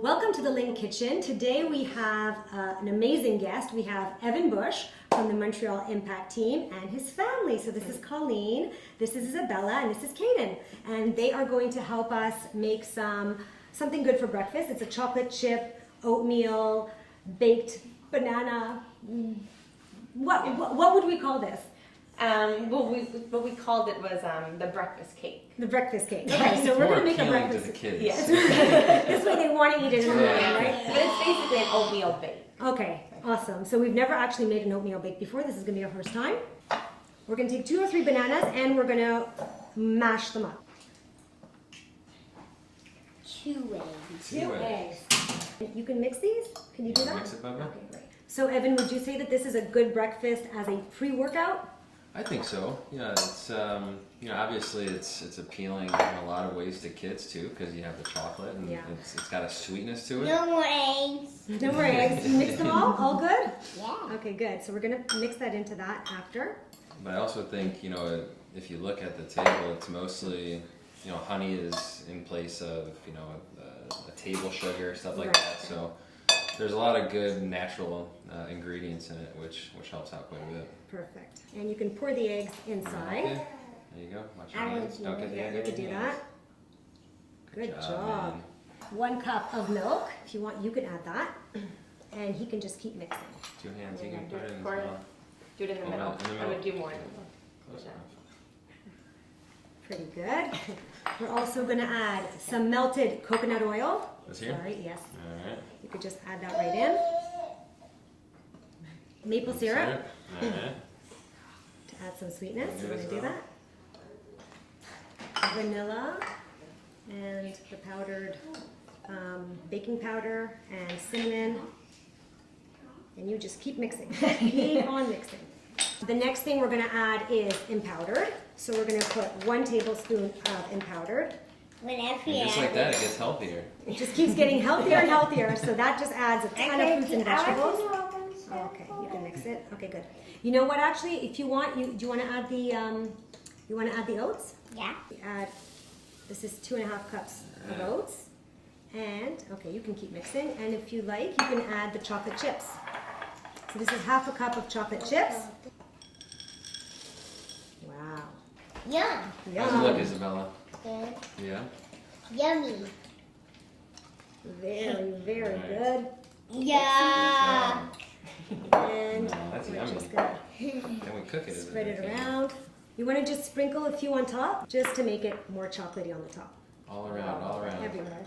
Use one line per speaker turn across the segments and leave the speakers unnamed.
Welcome to the LYNQ Kitchen. Today we have an amazing guest. We have Evan Bush from the Montreal Impact team and his family. So this is Colleen, this is Isabella, and this is Kaden. And they are going to help us make something good for breakfast. It's a chocolate chip, oatmeal, baked banana. What would we call this?
What we called it was the breakfast cake.
The breakfast cake. Okay, so we're going to make a breakfast
to the kids.
Yes.
This way they want to eat it in the morning, right?
But it's basically an oatmeal bake.
Okay, awesome. So we've never actually made an oatmeal bake before. This is going to be our first time. We're going to take 2 or 3 bananas and we're going to mash them up.
2 eggs.
2 eggs. You can mix these? Can you do that?
Mix it, Bubba?
Okay, great. So Evan, would you say that this is a good breakfast as a pre-workout?
I think so. Yeah, it's obviously it's appealing in a lot of ways to kids too, because you have the chocolate and it's got a sweetness to it.
No more eggs.
No more eggs. Mix them all good?
Yeah.
Okay, good. So we're going to mix that into that after.
But I also think, if you look at the table, it's mostly, honey is in place of, a table sugar, stuff like that. So there's a lot of good natural ingredients in it, which helps out quite a bit.
Perfect. And you can pour the eggs inside.
Okay. There you go. Watch your hands. Don't get the egg
You
in
could do
your
that.
hands.
Good job.
Man.
1 cup of milk. If you want, you can add that. And he can just keep mixing.
2 hands. You can
Do
put it in as
pour it.
well.
Do it in the middle.
In the
I
middle.
would do more in the middle.
Close enough.
Pretty good. We're also going to add some melted coconut oil.
This here?
Sorry, yes.
All right.
You could just add that right in. Maple syrup
All right.
to add some sweetness. You
Do
want
this
to do
well.
that? Vanilla and the powdered baking powder and cinnamon. And you just keep mixing. Keep on mixing. The next thing we're going to add is Empowdered. So we're going to put 1 tablespoon of Empowdered.
Whenever
And just like that, it gets healthier.
It just keeps getting healthier and healthier. So that just adds a ton of fruits and vegetables.
Oh,
Okay, you can mix it. Okay, good. You know what? Actually, if you want, do you want to add the oats?
Yeah.
Add. This is 2.5 cups of oats, and okay, you can keep mixing. And if you like, you can add the chocolate chips. So this is 1/2 cup of chocolate chips. Wow.
Yum.
How's it look, Isabella?
Good.
Yeah.
Yummy.
Very, very
Right.
good.
Yeah.
And
That's
we're
yummy.
just gonna
Then we cook it.
spread it around. You want to just sprinkle a few on top, just to make it more chocolatey on the top.
All around, all around.
Everywhere.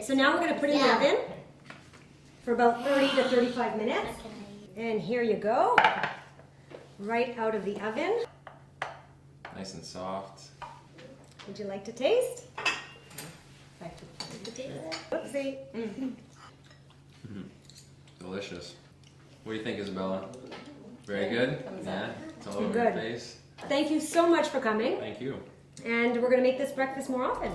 So now we're going to put it in the oven for about 30 to 35 minutes. And here you go, right out of the oven.
Nice and soft.
Would you like to taste? Whoopsie.
Delicious. What do you think, Isabella? Very good? Yeah? It's all over
Good.
your face.
Thank you so much for coming.
Thank you.
And we're going to make this breakfast more often.